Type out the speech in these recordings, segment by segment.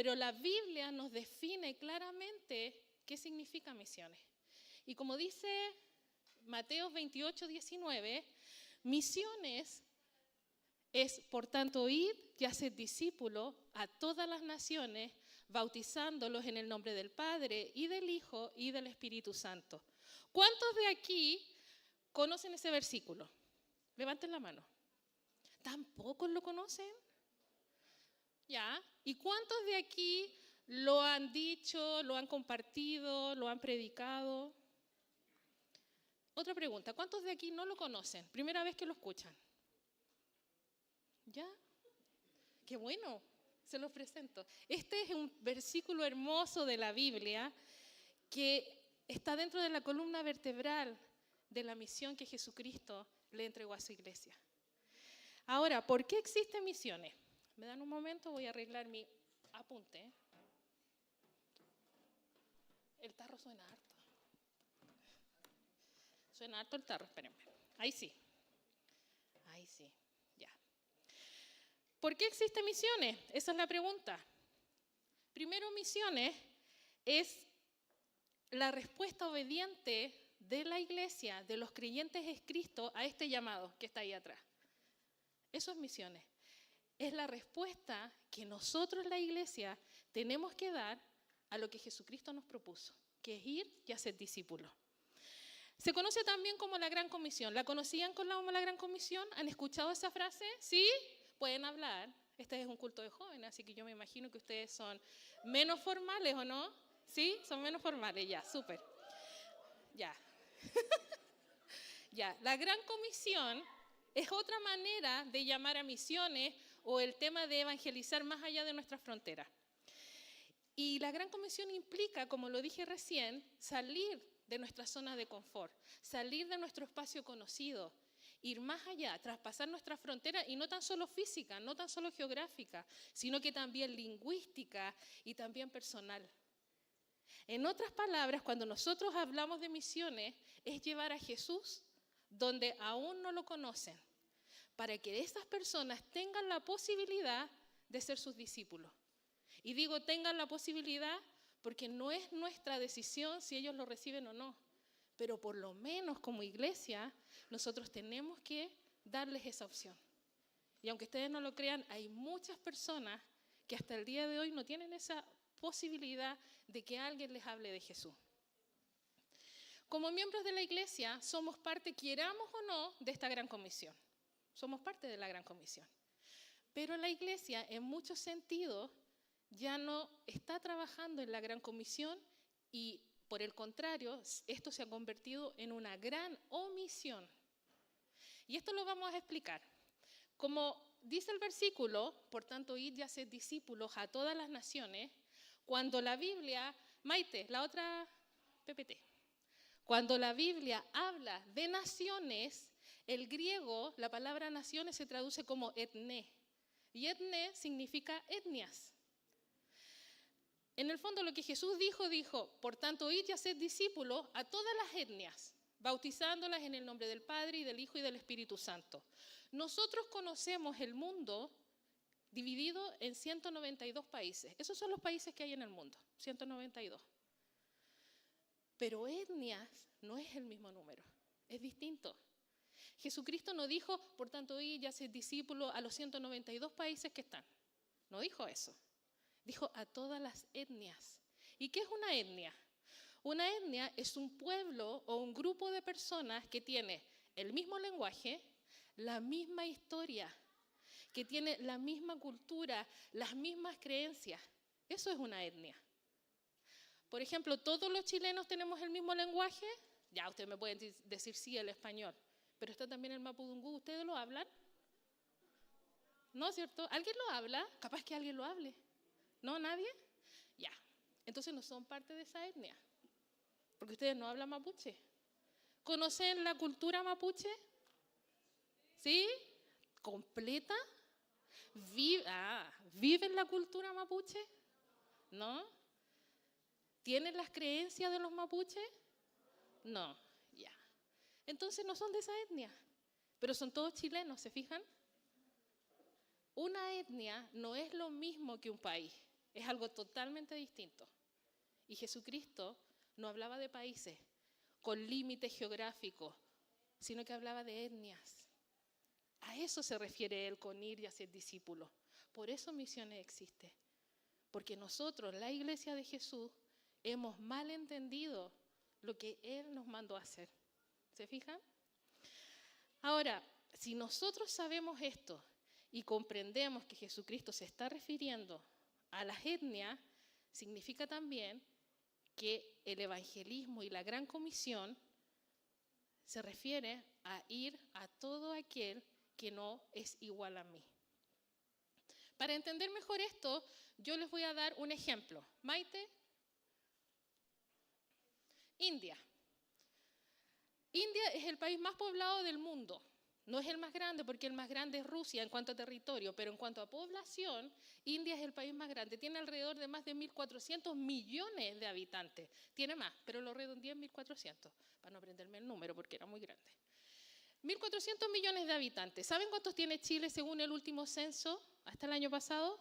Pero la Biblia nos define claramente qué significa misiones. Y como dice Mateo 28, 19, misiones es, por tanto, ir y hacer discípulos a todas las naciones, bautizándolos en el nombre del Padre y del Hijo y del Espíritu Santo. ¿Cuántos de aquí conocen ese versículo? Levanten la mano. ¿Tampoco lo conocen? ¿Ya? ¿Y cuántos de aquí lo han dicho, lo han compartido, lo han predicado? Otra pregunta, ¿cuántos de aquí no lo conocen? Primera vez que lo escuchan. ¿Ya? ¡Qué bueno! Se los presento. Este es un versículo hermoso de la Biblia que está dentro de la columna vertebral de la misión que Jesucristo le entregó a su iglesia. Ahora, ¿por qué existen misiones? ¿Me dan un momento? Voy a arreglar mi apunte. El tarro suena harto. Suena harto el tarro, espérenme. Ahí sí. Ahí sí, ya. ¿Por qué existen misiones? Esa es la pregunta. Primero, misiones es la respuesta obediente de la iglesia, de los creyentes en Cristo, a este llamado que está ahí atrás. Eso es misiones. Es la respuesta que nosotros, la iglesia, tenemos que dar a lo que Jesucristo nos propuso, que es ir y hacer discípulos. Se conoce también como la Gran Comisión. ¿La conocían como la Gran Comisión? ¿Han escuchado esa frase? ¿Sí? Pueden hablar. Este es un culto de jóvenes, así que yo me imagino que ustedes son menos formales, ¿o no? ¿Sí? Son menos formales, ya, súper. Ya. Ya, la Gran Comisión es otra manera de llamar a misiones o el tema de evangelizar más allá de nuestras fronteras. Y la Gran Comisión implica, como lo dije recién, salir de nuestra zona de confort, salir de nuestro espacio conocido, ir más allá, traspasar nuestras fronteras, y no tan solo física, no tan solo geográfica, sino que también lingüística y también personal. En otras palabras, cuando nosotros hablamos de misiones, es llevar a Jesús donde aún no lo conocen, para que esas personas tengan la posibilidad de ser sus discípulos. Y digo tengan la posibilidad porque no es nuestra decisión si ellos lo reciben o no, pero por lo menos como iglesia nosotros tenemos que darles esa opción. Y aunque ustedes no lo crean, hay muchas personas que hasta el día de hoy no tienen esa posibilidad de que alguien les hable de Jesús. Como miembros de la iglesia somos parte, queramos o no, de esta gran comisión. Somos parte de la gran comisión. Pero la iglesia en muchos sentidos ya no está trabajando en la gran comisión y por el contrario, esto se ha convertido en una gran omisión. Y esto lo vamos a explicar. Como dice el versículo, por tanto, id y haced discípulos a todas las naciones, cuando la Biblia, Maite, la otra PPT, cuando la Biblia habla de naciones, el griego, la palabra naciones se traduce como etné. Y etné significa etnias. En el fondo lo que Jesús dijo, por tanto, id y haced discípulos a todas las etnias, bautizándolas en el nombre del Padre y del Hijo y del Espíritu Santo. Nosotros conocemos el mundo dividido en 192 países. Esos son los países que hay en el mundo, 192. Pero etnias no es el mismo número, es distinto. Jesucristo no dijo, por tanto, id y haced discípulos a los 192 países que están. No dijo eso. Dijo a todas las etnias. ¿Y qué es una etnia? Una etnia es un pueblo o un grupo de personas que tiene el mismo lenguaje, la misma historia, que tiene la misma cultura, las mismas creencias. Eso es una etnia. Por ejemplo, ¿todos los chilenos tenemos el mismo lenguaje? Ya, ustedes me pueden decir sí, el español. Pero está también el mapudungún. ¿Ustedes lo hablan? ¿No, cierto? ¿Alguien lo habla? Capaz que alguien lo hable. ¿No? ¿Nadie? Ya. Entonces no son parte de esa etnia. Porque ustedes no hablan mapuche. ¿Conocen la cultura mapuche? ¿Sí? ¿Completa? ¿Viven la cultura mapuche? ¿No? ¿Tienen las creencias de los mapuches? No, ya. Entonces no son de esa etnia, pero son todos chilenos, ¿se fijan? Una etnia no es lo mismo que un país. es algo totalmente distinto. Y Jesucristo no hablaba de países con límites geográficos, sino que hablaba de etnias. A eso se refiere él con ir y hacer discípulos. Por eso Misiones existe. Porque nosotros, la iglesia de Jesús, hemos mal entendido lo que él nos mandó a hacer. ¿Se fijan? Ahora, si nosotros sabemos esto y comprendemos que Jesucristo se está refiriendo a las etnias, significa también que el evangelismo y la gran comisión se refiere a ir a todo aquel que no es igual a mí. Para entender mejor esto, yo les voy a dar un ejemplo. Maite, India. India es el país más poblado del mundo. No es el más grande porque el más grande es Rusia en cuanto a territorio, pero en cuanto a población, India es el país más grande. Tiene alrededor de más de 1.400 millones de habitantes. Tiene más, pero lo redondeé en 1.400, para no aprenderme el número porque era muy grande. 1.400 millones de habitantes. ¿Saben cuántos tiene Chile según el último censo hasta el año pasado?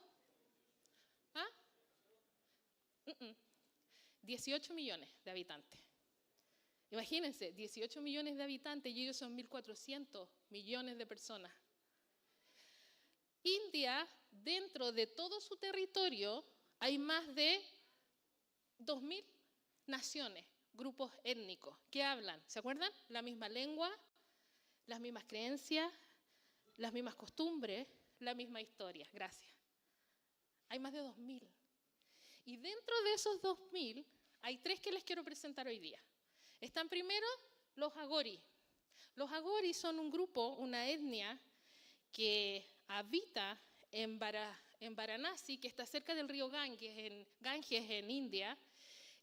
¿Ah? 18 millones de habitantes. Imagínense, 18 millones de habitantes y ellos son 1.400 millones de personas. India, dentro de todo su territorio, hay más de 2.000 naciones, grupos étnicos que hablan, ¿se acuerdan? La misma lengua, las mismas creencias, las mismas costumbres, la misma historia. Gracias. Hay más de 2.000. Y dentro de esos 2.000 hay 3 que les quiero presentar hoy día. Están primero los Agori. Los Agori son un grupo, una etnia que habita en Varanasi, que está cerca del río Ganges en India.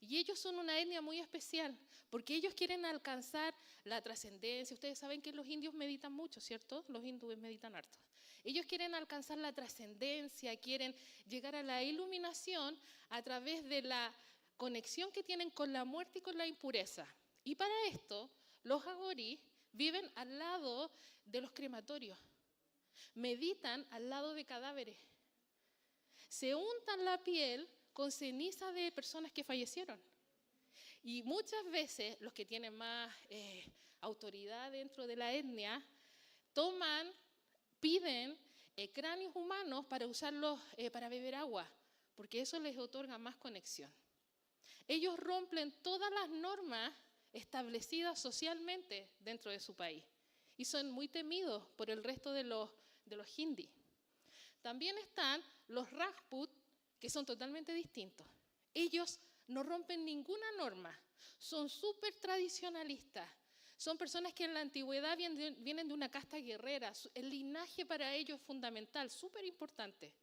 Y ellos son una etnia muy especial, porque ellos quieren alcanzar la trascendencia. Ustedes saben que los indios meditan mucho, ¿cierto? Los hindúes meditan harto. Ellos quieren alcanzar la trascendencia, quieren llegar a la iluminación a través de la conexión que tienen con la muerte y con la impureza. Y para esto, los Agori viven al lado de los crematorios, meditan al lado de cadáveres, se untan la piel con ceniza de personas que fallecieron. Y muchas veces los que tienen más autoridad dentro de la etnia piden cráneos humanos para usarlos para beber agua, porque eso les otorga más conexión. Ellos rompen todas las normas establecidas socialmente dentro de su país y son muy temidos por el resto de los hindi. También están los Rajput, que son totalmente distintos. Ellos no rompen ninguna norma, son súper tradicionalistas, son personas que en la antigüedad vienen de una casta guerrera, el linaje para ellos es fundamental, súper importante.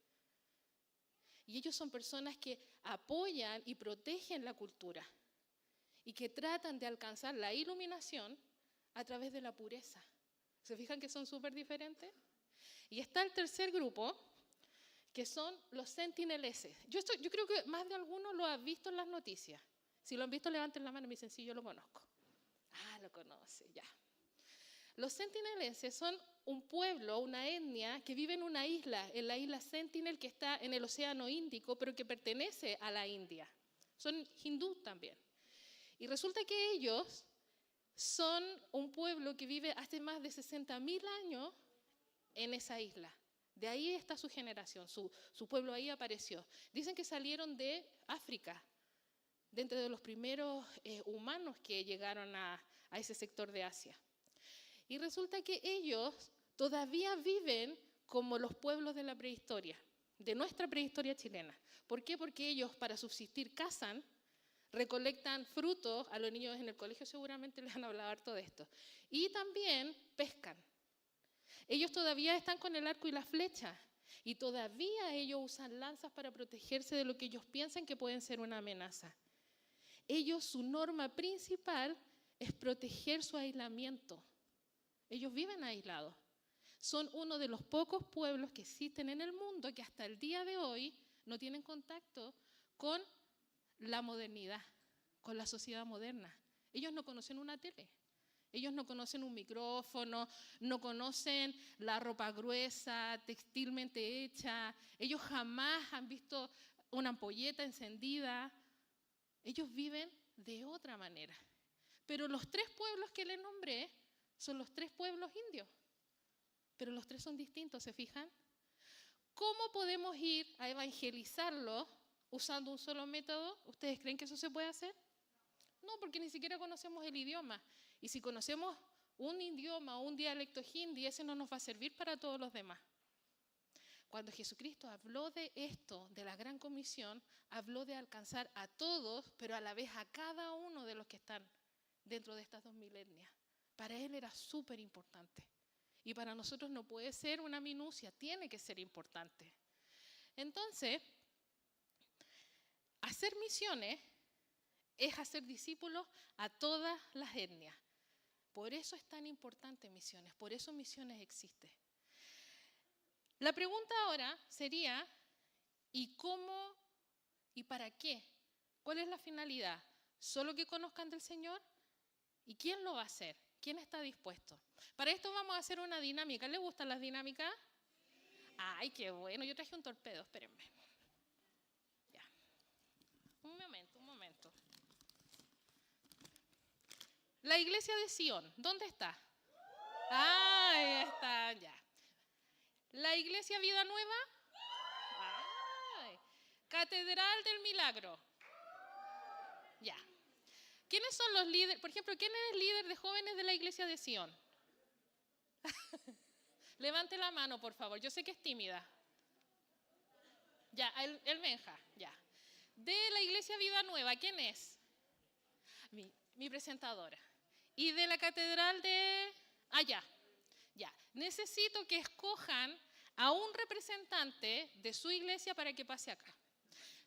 Y ellos son personas que apoyan y protegen la cultura y que tratan de alcanzar la iluminación a través de la pureza. ¿Se fijan que son súper diferentes? Y está el tercer grupo, que son los sentineleses. Yo creo que más de alguno lo ha visto en las noticias. Si lo han visto, levanten la mano y me dicen, sí, yo lo conozco. Ah, lo conoce, ya. Los sentineleses son un pueblo, una etnia que vive en una isla, en la isla Sentinel, que está en el Océano Índico, pero que pertenece a la India. Son hindú también. Y resulta que ellos son un pueblo que vive hace más de 60.000 años en esa isla. De ahí está su generación, su pueblo ahí apareció. Dicen que salieron de África, dentro de los primeros humanos que llegaron a ese sector de Asia. Y resulta que ellos todavía viven como los pueblos de la prehistoria, de nuestra prehistoria chilena. ¿Por qué? Porque ellos para subsistir cazan, recolectan frutos, a los niños en el colegio seguramente les han hablado harto de esto, y también pescan. Ellos todavía están con el arco y la flecha, y todavía ellos usan lanzas para protegerse de lo que ellos piensan que pueden ser una amenaza. Ellos, su norma principal es proteger su aislamiento. Ellos viven aislados. Son uno de los pocos pueblos que existen en el mundo que hasta el día de hoy no tienen contacto con la modernidad, con la sociedad moderna. Ellos no conocen una tele, ellos no conocen un micrófono, no conocen la ropa gruesa, textilmente hecha. Ellos jamás han visto una ampolleta encendida. Ellos viven de otra manera. Pero los 3 pueblos que les nombré son los 3 pueblos indios. Pero los 3 son distintos, ¿se fijan? ¿Cómo podemos ir a evangelizarlos usando un solo método? ¿Ustedes creen que eso se puede hacer? No, porque ni siquiera conocemos el idioma. Y si conocemos un idioma o un dialecto hindi, ese no nos va a servir para todos los demás. Cuando Jesucristo habló de esto, de la Gran Comisión, habló de alcanzar a todos, pero a la vez a cada uno de los que están dentro de estas 2000 etnias. Para él era súper importante. Y para nosotros no puede ser una minucia, tiene que ser importante. Entonces, hacer misiones es hacer discípulos a todas las etnias. Por eso es tan importante misiones, por eso misiones existe. La pregunta ahora sería, ¿y cómo y para qué? ¿Cuál es la finalidad? ¿Solo que conozcan del Señor? ¿Y quién lo va a hacer? ¿Quién está dispuesto? Para esto vamos a hacer una dinámica. ¿Les gustan las dinámicas? Ay, qué bueno. Yo traje un torpedo, espérenme. Ya. Un momento. La iglesia de Sion, ¿dónde está? Ahí está, ya. La iglesia Vida Nueva. Ay. Catedral del Milagro. Ya. ¿Quiénes son los líderes? Por ejemplo, ¿quién es el líder de jóvenes de la iglesia de Sion? Levante la mano, por favor. Yo sé que es tímida. Ya, el Benja, ya. De la iglesia Vida Nueva, ¿quién es? Mi presentadora. Y de la catedral de... ya. Necesito que escojan a un representante de su iglesia para que pase acá.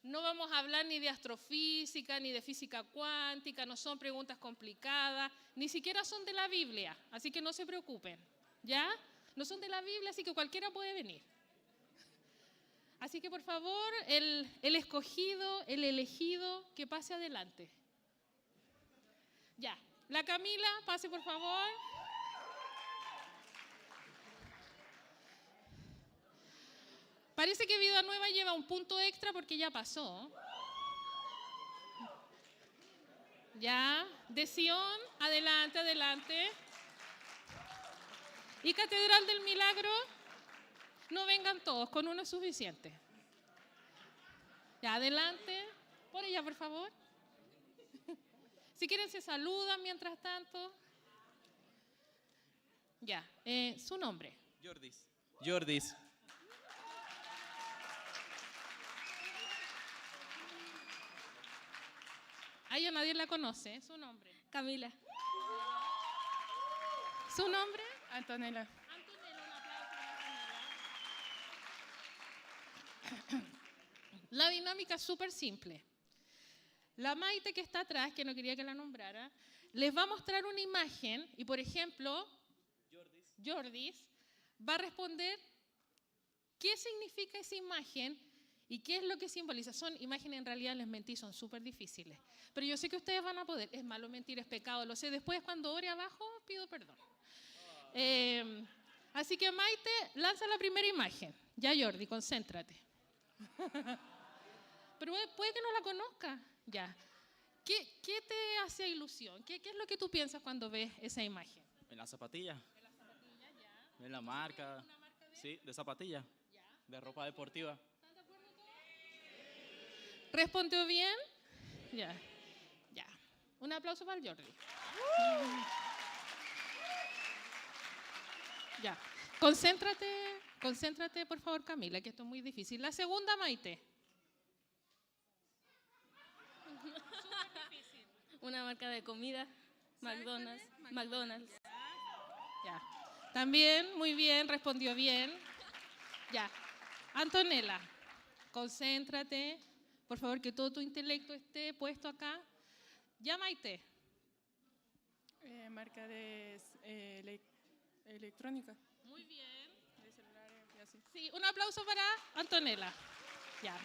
No vamos a hablar ni de astrofísica, ni de física cuántica, no son preguntas complicadas, ni siquiera son de la Biblia, así que no se preocupen, ¿ya? No son de la Biblia, así que cualquiera puede venir. Así que por favor, el escogido, el elegido, que pase adelante. Ya, la Camila, pase por favor. Parece que Vida Nueva lleva un punto extra porque ya pasó. Ya, de Sion, adelante. Y Catedral del Milagro, no vengan todos, con uno es suficiente. Ya, adelante. Por ella, por favor. Si quieren se saludan mientras tanto. Ya, su nombre. Jordis. A ella nadie la conoce. Su nombre. Camila. ¿Su nombre? Antonella. Antonella, un aplauso para Antonella. La dinámica es súper simple. La Maite que está atrás, que no quería que la nombrara, les va a mostrar una imagen y, por ejemplo, Jordis va a responder qué significa esa imagen y qué es lo que simboliza. Son imágenes, en realidad les mentí, son súper difíciles. Pero yo sé que ustedes van a poder. Es malo mentir, es pecado, lo sé. Después, cuando ore abajo, pido perdón. Así que Maite, lanza la primera imagen. Ya, Jordi, concéntrate. Pero puede que no la conozca. Ya. ¿Qué te hace ilusión? ¿Qué es lo que tú piensas cuando ves esa imagen? En la zapatilla. En la zapatilla, ya. En la marca. ¿Una marca de? Sí, de zapatilla. Ya. De ropa deportiva. ¿Están de acuerdo todos? ¿Respondió bien? Ya. Un aplauso para el Jordi. Ya. Concéntrate, por favor, Camila, que esto es muy difícil. La segunda, Maite. Una marca de comida. McDonald's. Ya. También, muy bien, respondió bien. Ya. Antonella, concéntrate. Por favor, que todo tu intelecto esté puesto acá. Ya, Maite. Marca de electrónica. Muy bien. De celulares y así. Sí, un aplauso para Antonella. Ya.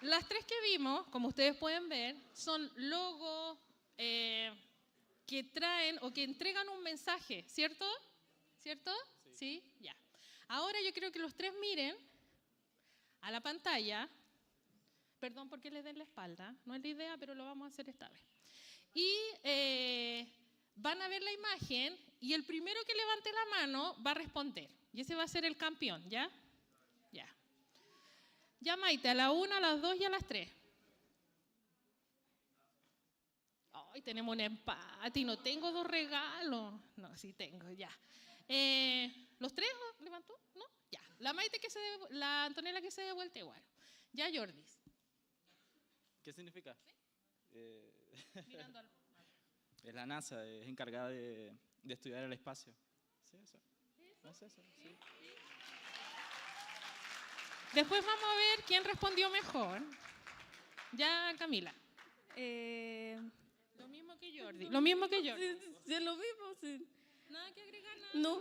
Las tres que vimos, como ustedes pueden ver, son logos que traen o que entregan un mensaje, ¿cierto? ¿Cierto? Sí. Ya. Ahora yo quiero que los tres miren a la pantalla. Perdón porque les den la espalda, no es la idea, pero lo vamos a hacer esta vez. Y van a ver la imagen y el primero que levante la mano va a responder. Y ese va a ser el campeón, ¿ya? Ya. Ya, Maite, a la 1, a las 2 y a las 3. Hoy tenemos un empate y no tengo 2 regalos. No, sí tengo, ya. ¿Los 3 levantó? ¿No? Ya. La Maite la Antonella que se dé vuelta igual. Ya, Jordis. ¿Qué significa? Mirando al... Es la NASA, es encargada de estudiar el espacio. Sí, eso. ¿Es eso? Sí. Después vamos a ver quién respondió mejor. Ya, Camila. Lo mismo que Jordi. Lo mismo que Jordi. Sí, lo mismo, sí. Nada que agregar, nada. No.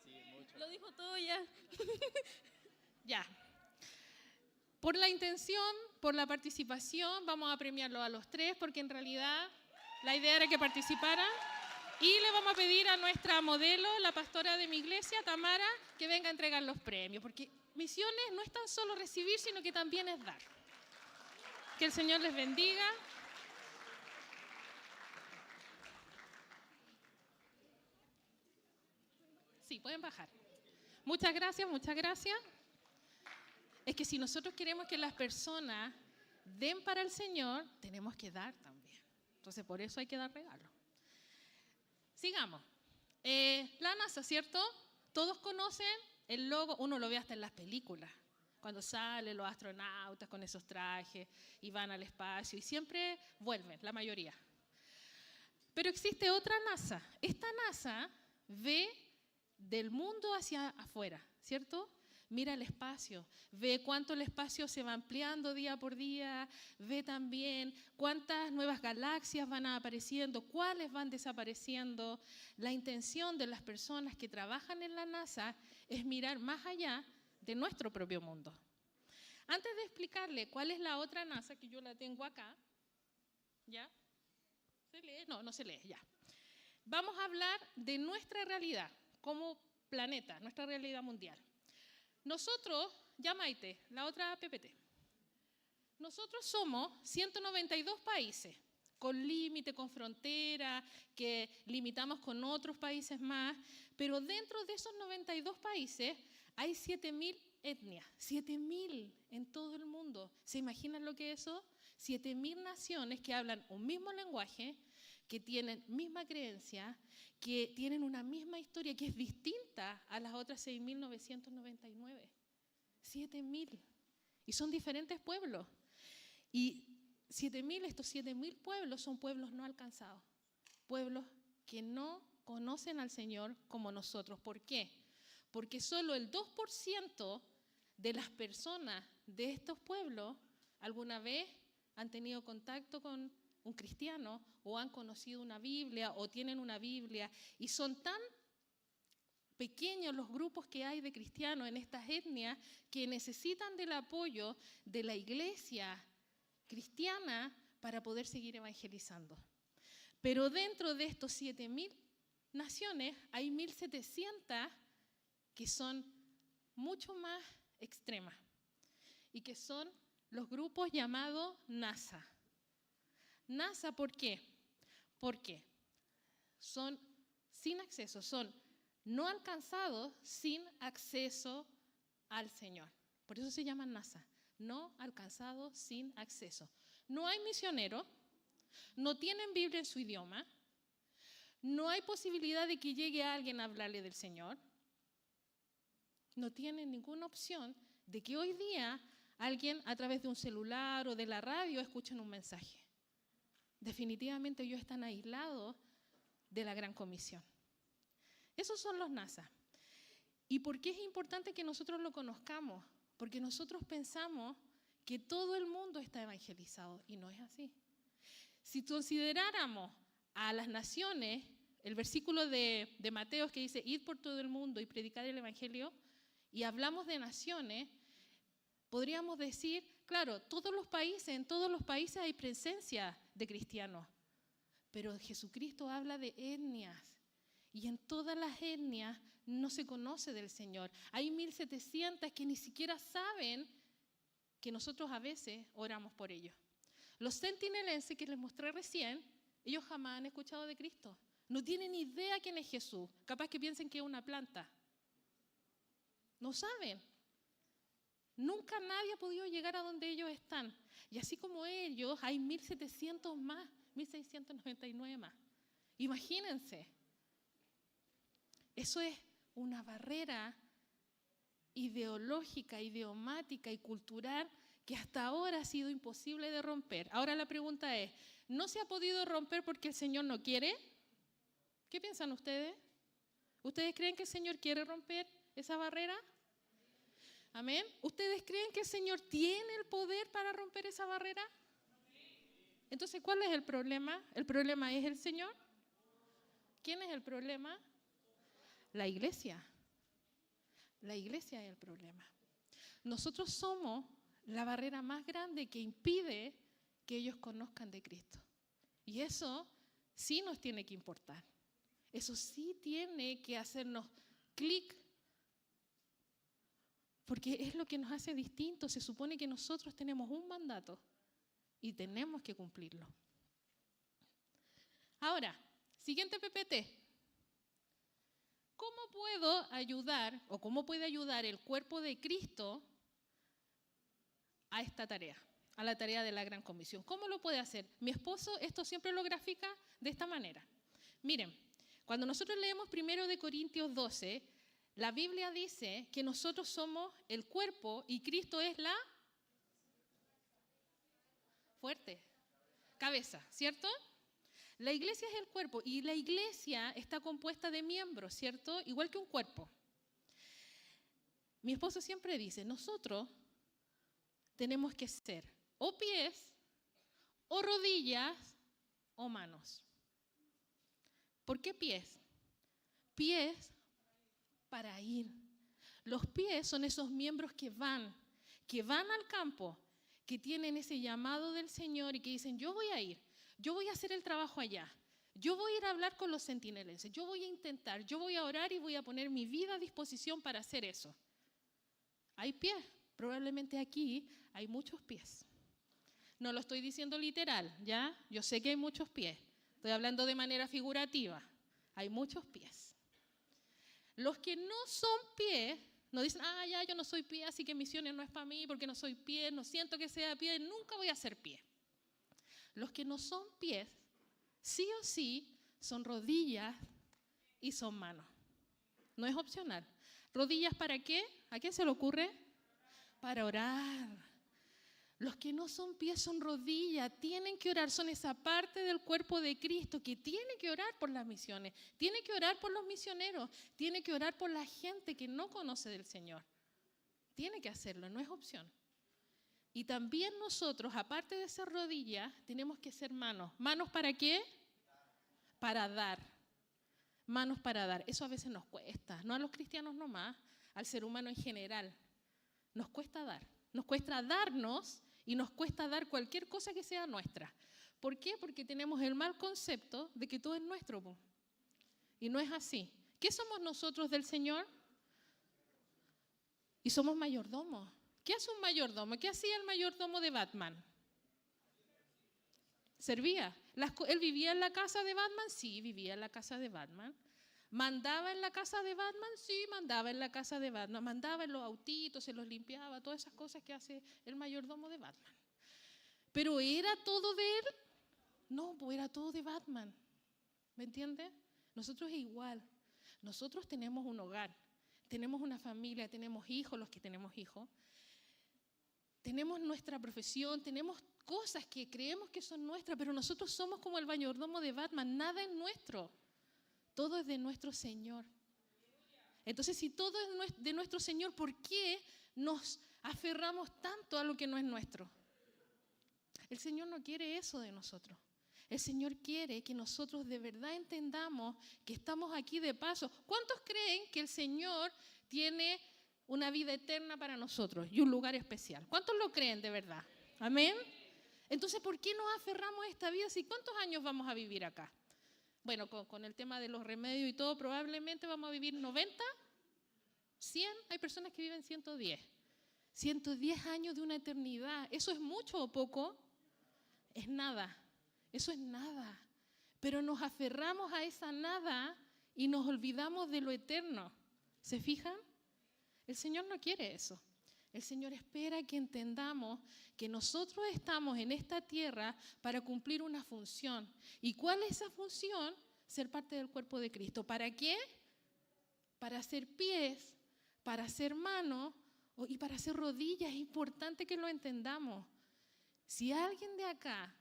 Sí, mucho. Lo dijo todo ya. Ya. Por la intención, por la participación, vamos a premiarlo a los 3 porque en realidad la idea era que participaran. Y le vamos a pedir a nuestra modelo, la pastora de mi iglesia, Tamara, que venga a entregar los premios. Porque misiones no es tan solo recibir, sino que también es dar. Que el Señor les bendiga. Sí, pueden bajar. Muchas gracias, muchas gracias. Es que si nosotros queremos que las personas den para el Señor, tenemos que dar también. Entonces, por eso hay que dar regalos. Sigamos. La NASA, ¿cierto? Todos conocen el logo, uno lo ve hasta en las películas, cuando salen los astronautas con esos trajes y van al espacio y siempre vuelven, la mayoría. Pero existe otra NASA. Esta NASA ve del mundo hacia afuera, ¿cierto? Mira el espacio, ve cuánto el espacio se va ampliando día por día, ve también cuántas nuevas galaxias van apareciendo, cuáles van desapareciendo. La intención de las personas que trabajan en la NASA es mirar más allá de nuestro propio mundo. Antes de explicarle cuál es la otra NASA, que yo la tengo acá, ¿ya? ¿Se lee? No, no se lee, ya. Vamos a hablar de nuestra realidad como planeta, nuestra realidad mundial. Nosotros, ya Maite, la otra PPT, nosotros somos 192 países, con límite, con frontera, que limitamos con otros países más, pero dentro de esos 92 países hay 7.000 etnias, 7.000 en todo el mundo. ¿Se imaginan lo que es eso? 7.000 naciones que hablan un mismo lenguaje, que tienen misma creencia, que tienen una misma historia que es distinta a las otras 6.999. 7.000. Y son diferentes pueblos. Y estos 7.000 pueblos son pueblos no alcanzados. Pueblos que no conocen al Señor como nosotros. ¿Por qué? Porque solo el 2% de las personas de estos pueblos alguna vez han tenido contacto con un cristiano o han conocido una Biblia o tienen una Biblia, y son tan pequeños los grupos que hay de cristianos en estas etnias que necesitan del apoyo de la iglesia cristiana para poder seguir evangelizando. Pero dentro de estos 7.000 naciones hay 1.700 que son mucho más extremas y que son los grupos llamados NASA. NASA, ¿por qué? Porque son sin acceso, son no alcanzados sin acceso al Señor. Por eso se llaman NASA, no alcanzados sin acceso. No hay misioneros, no tienen Biblia en su idioma, no hay posibilidad de que llegue alguien a hablarle del Señor, no tienen ninguna opción de que hoy día alguien a través de un celular o de la radio escuchen un mensaje. Definitivamente ellos están aislados de la Gran Comisión. Esos son los NASA. ¿Y por qué es importante que nosotros lo conozcamos? Porque nosotros pensamos que todo el mundo está evangelizado y no es así. Si consideráramos a las naciones, el versículo de Mateo que dice, id por todo el mundo y predicar el evangelio, y hablamos de naciones, podríamos decir, claro, en todos los países hay presencia de cristianos, pero Jesucristo habla de etnias, y en todas las etnias no se conoce del Señor. Hay 1.700 que ni siquiera saben que nosotros a veces oramos por ellos. Los centinelenses que les mostré recién, ellos jamás han escuchado de Cristo. No tienen idea quién es Jesús. Capaz que piensen que es una planta. No saben. Nunca nadie ha podido llegar a donde ellos están. Y así como ellos, hay 1.700 más, 1.699 más. Imagínense. Eso es una barrera ideológica, idiomática y cultural que hasta ahora ha sido imposible de romper. Ahora la pregunta es, ¿no se ha podido romper porque el Señor no quiere? ¿Qué piensan ustedes? ¿Ustedes creen que el Señor quiere romper esa barrera? ¿Amén? ¿Ustedes creen que el Señor tiene el poder para romper esa barrera? Entonces, ¿cuál es el problema? ¿El problema es el Señor? ¿Quién es el problema? La iglesia. La iglesia es el problema. Nosotros somos la barrera más grande que impide que ellos conozcan de Cristo. Y eso sí nos tiene que importar. Eso sí tiene que hacernos clic. Porque es lo que nos hace distintos. Se supone que nosotros tenemos un mandato y tenemos que cumplirlo. Ahora, siguiente PPT. ¿Cómo puedo ayudar o cómo puede ayudar el cuerpo de Cristo a esta tarea, a la tarea de la Gran Comisión? ¿Cómo lo puede hacer? Mi esposo esto siempre lo grafica de esta manera. Miren, cuando nosotros leemos 1 Corintios 12, la Biblia dice que nosotros somos el cuerpo y Cristo es la fuerte cabeza, ¿cierto? La iglesia es el cuerpo y la iglesia está compuesta de miembros, ¿cierto? Igual que un cuerpo. Mi esposo siempre dice, nosotros tenemos que ser o pies, o rodillas, o manos. ¿Por qué pies? Pies para ir. Los pies son esos miembros que van al campo, que tienen ese llamado del Señor y que dicen, yo voy a ir. Yo voy a hacer el trabajo allá. Yo voy a ir a hablar con los centinelenses. Yo voy a intentar. Yo voy a orar y voy a poner mi vida a disposición para hacer eso. Hay pies. Probablemente aquí hay muchos pies. No lo estoy diciendo literal, ¿ya? Yo sé que hay muchos pies. Estoy hablando de manera figurativa. Hay muchos pies. Los que no son pies, no dicen, ya, yo no soy pie, así que misiones no es para mí porque no soy pie, no siento que sea pie, nunca voy a ser pie. Los que no son pies, sí o sí, son rodillas y son manos. No es opcional. ¿Rodillas para qué? ¿A quién se le ocurre? Para orar. Los que no son pies son rodillas, tienen que orar, son esa parte del cuerpo de Cristo que tiene que orar por las misiones, tiene que orar por los misioneros, tiene que orar por la gente que no conoce del Señor. Tiene que hacerlo, no es opción. Y también nosotros, aparte de ser rodillas, tenemos que ser manos. ¿Manos para qué? Para dar. Manos para dar. Eso a veces nos cuesta, no a los cristianos nomás, al ser humano en general. Nos cuesta dar. Nos cuesta darnos y nos cuesta dar cualquier cosa que sea nuestra. ¿Por qué? Porque tenemos el mal concepto de que todo es nuestro. Y no es así. ¿Qué somos nosotros del Señor? Y somos mayordomos. ¿Qué hace un mayordomo? ¿Qué hacía el mayordomo de Batman? Servía. ¿Él vivía en la casa de Batman? Sí, vivía en la casa de Batman. ¿Mandaba en la casa de Batman? Sí, mandaba en la casa de Batman. Mandaba en los autitos, se los limpiaba, todas esas cosas que hace el mayordomo de Batman. ¿Pero era todo de él? No, pues era todo de Batman. ¿Me entiende? Nosotros es igual. Nosotros tenemos un hogar, tenemos una familia, tenemos hijos, los que tenemos hijos. Tenemos nuestra profesión, tenemos cosas que creemos que son nuestras, pero nosotros somos como el mayordomo de Batman, nada es nuestro, todo es de nuestro Señor. Entonces, si todo es de nuestro Señor, ¿por qué nos aferramos tanto a lo que no es nuestro? El Señor no quiere eso de nosotros. El Señor quiere que nosotros de verdad entendamos que estamos aquí de paso. ¿Cuántos creen que el Señor tiene una vida eterna para nosotros y un lugar especial? ¿Cuántos lo creen de verdad? ¿Amén? Entonces, ¿por qué nos aferramos a esta vida? ¿Sí? ¿Cuántos años vamos a vivir acá? bueno, con el tema de los remedios y todo, probablemente vamos a vivir 90, 100, hay personas que viven 110. 110 años de una eternidad, ¿eso es mucho o poco? Es nada, eso es nada. Pero nos aferramos a esa nada y nos olvidamos de lo eterno. ¿Se fijan? El Señor no quiere eso. El Señor espera que entendamos que nosotros estamos en esta tierra para cumplir una función. ¿Y cuál es esa función? Ser parte del cuerpo de Cristo. ¿Para qué? Para hacer pies, para hacer manos y para hacer rodillas. Es importante que lo entendamos. Si alguien de acá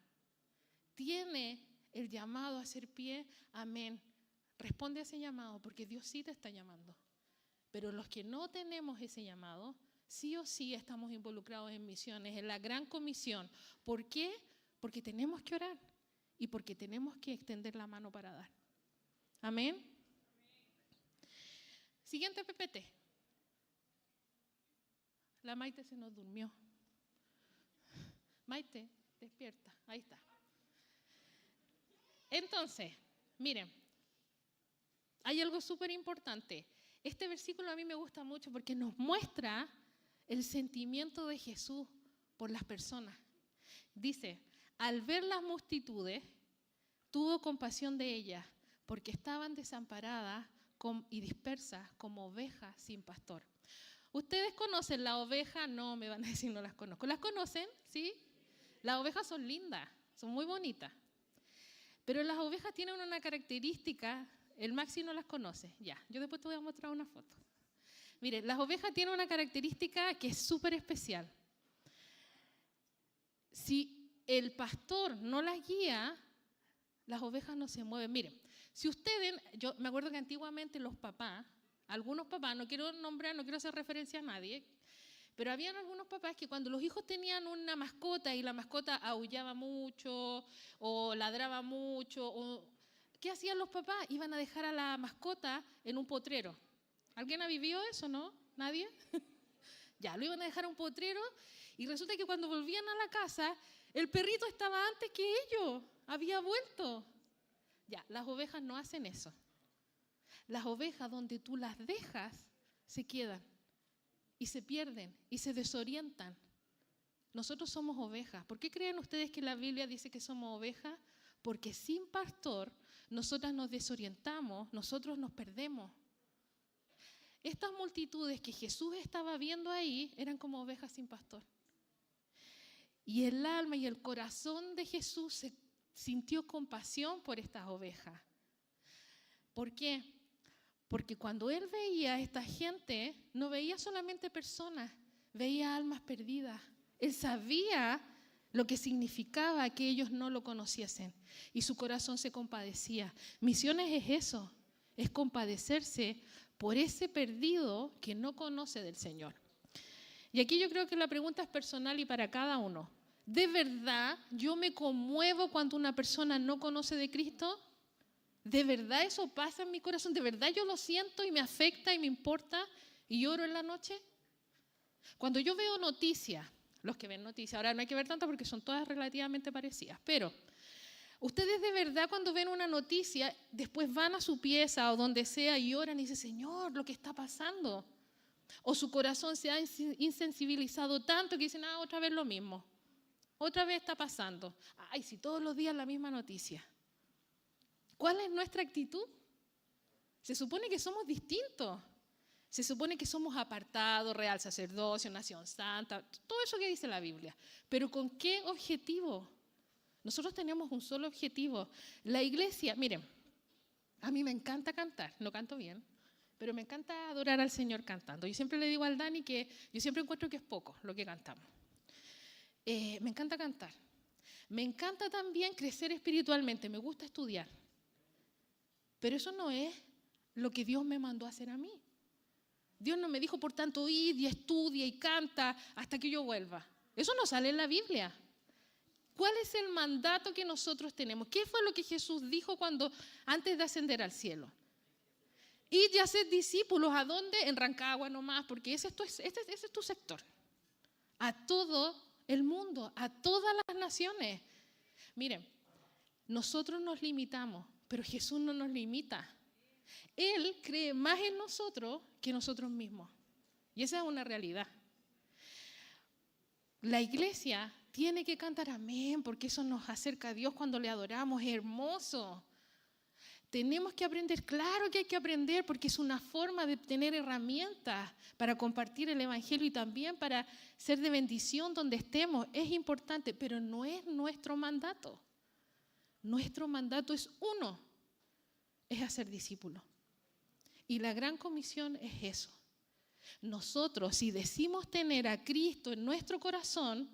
tiene el llamado a hacer pie, amén. Responde a ese llamado porque Dios sí te está llamando. Pero los que no tenemos ese llamado, sí o sí estamos involucrados en misiones, en la gran comisión. ¿Por qué? Porque tenemos que orar y porque tenemos que extender la mano para dar. Amén. Siguiente PPT. La Maite se nos durmió. Maite, despierta. Ahí está. Entonces, miren, hay algo súper importante. Este versículo a mí me gusta mucho porque nos muestra el sentimiento de Jesús por las personas. Dice, al ver las multitudes, tuvo compasión de ellas porque estaban desamparadas y dispersas como ovejas sin pastor. ¿Ustedes conocen la oveja? No, me van a decir no las conozco. ¿Las conocen? ¿Sí? Las ovejas son lindas, son muy bonitas. Pero las ovejas tienen una característica, el Maxi no las conoce. Ya, yo después te voy a mostrar una foto. Mire, las ovejas tienen una característica que es súper especial. Si el pastor no las guía, las ovejas no se mueven. Miren, si ustedes, yo me acuerdo que antiguamente los papás, algunos papás, no quiero nombrar, no quiero hacer referencia a nadie, pero habían algunos papás que cuando los hijos tenían una mascota y la mascota aullaba mucho o ladraba mucho, ¿qué hacían los papás? Iban a dejar a la mascota en un potrero. ¿Alguien ha vivido eso, no? ¿Nadie? Ya, lo iban a dejar en un potrero y resulta que cuando volvían a la casa, el perrito estaba antes que ellos, había vuelto. Ya, las ovejas no hacen eso. Las ovejas donde tú las dejas se quedan y se pierden y se desorientan. Nosotros somos ovejas. ¿Por qué creen ustedes que la Biblia dice que somos ovejas? Porque sin pastor nosotras nos desorientamos, nosotros nos perdemos. Estas multitudes que Jesús estaba viendo ahí eran como ovejas sin pastor. Y el alma y el corazón de Jesús se sintió compasión por estas ovejas. ¿Por qué? Porque cuando él veía a esta gente, no veía solamente personas, veía almas perdidas. Él sabía lo que significaba que ellos no lo conociesen y su corazón se compadecía. Misiones es eso, es compadecerse por ese perdido que no conoce del Señor. Y aquí yo creo que la pregunta es personal y para cada uno. ¿De verdad yo me conmuevo cuando una persona no conoce de Cristo? ¿De verdad eso pasa en mi corazón? ¿De verdad yo lo siento y me afecta y me importa y lloro en la noche? Cuando yo veo noticias, los que ven noticias, ahora no hay que ver tantas porque son todas relativamente parecidas, pero ustedes de verdad cuando ven una noticia, después van a su pieza o donde sea y lloran y dicen, Señor, lo que está pasando. O su corazón se ha insensibilizado tanto que dicen, otra vez lo mismo. Otra vez está pasando. Ay, si todos los días la misma noticia. ¿Cuál es nuestra actitud? Se supone que somos distintos. Se supone que somos apartados, real sacerdocio, nación santa, todo eso que dice la Biblia. Pero ¿con qué objetivo? Nosotros tenemos un solo objetivo. La iglesia, miren, a mí me encanta cantar, no canto bien, pero me encanta adorar al Señor cantando. Yo siempre le digo al Dani que yo siempre encuentro que es poco lo que cantamos. Me encanta cantar. Me encanta también crecer espiritualmente, me gusta estudiar. Pero eso no es lo que Dios me mandó a hacer a mí. Dios no me dijo, por tanto, id y estudia y canta hasta que yo vuelva. Eso no sale en la Biblia. ¿Cuál es el mandato que nosotros tenemos? ¿Qué fue lo que Jesús dijo antes de ascender al cielo? Id y haced discípulos. ¿A dónde? En Rancagua nomás, porque ese es tu sector. A todo el mundo, a todas las naciones. Miren, nosotros nos limitamos Pero Jesús no nos limita. Él cree más en nosotros que nosotros mismos. Y esa es una realidad. La iglesia tiene que cantar amén, porque eso nos acerca a Dios cuando le adoramos. Es hermoso. Tenemos que aprender, claro que hay que aprender, porque es una forma de tener herramientas para compartir el evangelio y también para ser de bendición donde estemos. Es importante, pero no es nuestro mandato. Nuestro mandato es uno, es hacer discípulos. Y la gran comisión es eso. Nosotros, si decimos tener a Cristo en nuestro corazón,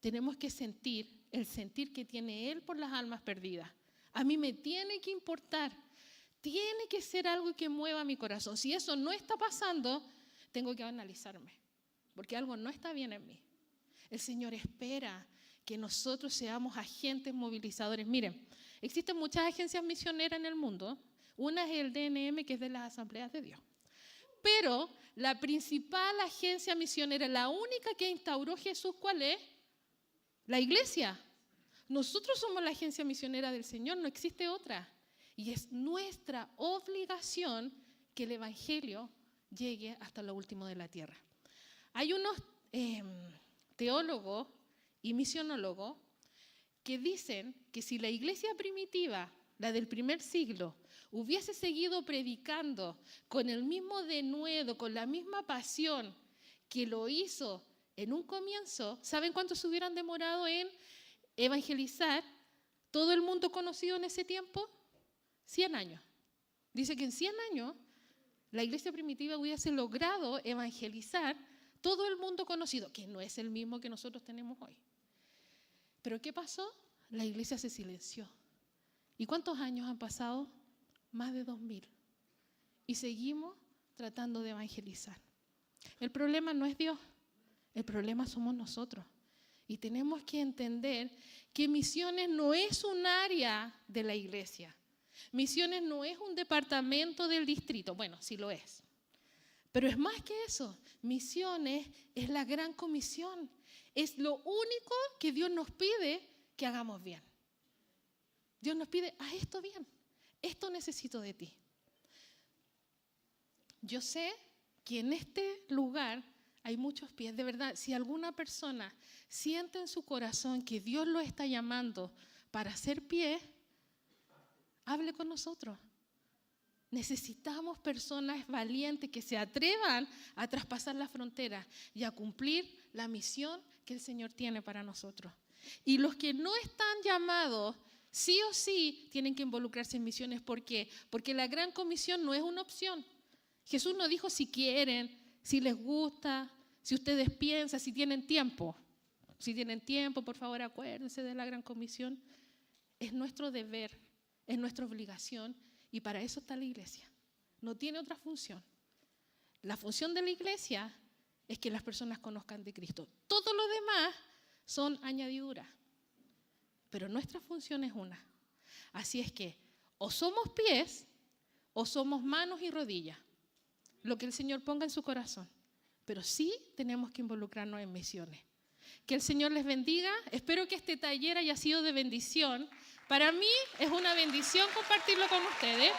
tenemos que sentir el sentir que tiene Él por las almas perdidas. A mí me tiene que importar, tiene que ser algo que mueva mi corazón. Si eso no está pasando, tengo que analizarme, porque algo no está bien en mí. El Señor espera que nosotros seamos agentes movilizadores. Miren, existen muchas agencias misioneras en el mundo. Una es el DNM, que es de las Asambleas de Dios. Pero la principal agencia misionera, la única que instauró Jesús, ¿cuál es? La iglesia. Nosotros somos la agencia misionera del Señor, no existe otra. Y es nuestra obligación que el evangelio llegue hasta lo último de la tierra. Hay unos teólogos y misionólogos que dicen que si la iglesia primitiva, la del primer siglo, hubiese seguido predicando con el mismo denuedo, con la misma pasión que lo hizo en un comienzo, ¿saben cuánto se hubieran demorado en evangelizar todo el mundo conocido en ese tiempo? 100 años. Dice que en 100 años la iglesia primitiva hubiese logrado evangelizar todo el mundo conocido, que no es el mismo que nosotros tenemos hoy. ¿Pero qué pasó? La iglesia se silenció. ¿Y cuántos años han pasado? Más de 2000. Y seguimos tratando de evangelizar. El problema no es Dios, el problema somos nosotros. Y tenemos que entender que misiones no es un área de la iglesia. Misiones no es un departamento del distrito. Bueno, sí lo es. Pero es más que eso. Misiones es la gran comisión. Es lo único que Dios nos pide que hagamos bien. Dios nos pide, haz esto bien. Esto necesito de ti. Yo sé que en este lugar hay muchos pies. De verdad, si alguna persona siente en su corazón que Dios lo está llamando para hacer pie, hable con nosotros. Necesitamos personas valientes que se atrevan a traspasar las fronteras y a cumplir la misión que el Señor tiene para nosotros. Y los que no están llamados, sí o sí, tienen que involucrarse en misiones. ¿Por qué? Porque la gran comisión no es una opción. Jesús no dijo si quieren, si les gusta, si ustedes piensan, si tienen tiempo. Si tienen tiempo, por favor, acuérdense de la gran comisión. Es nuestro deber, es nuestra obligación y para eso está la iglesia. No tiene otra función. La función de la iglesia es que las personas conozcan de Cristo. Todo lo demás son añadiduras. Pero nuestra función es una. Así es que o somos pies o somos manos y rodillas. Lo que el Señor ponga en su corazón. Pero sí tenemos que involucrarnos en misiones. Que el Señor les bendiga. Espero que este taller haya sido de bendición. Para mí es una bendición compartirlo con ustedes.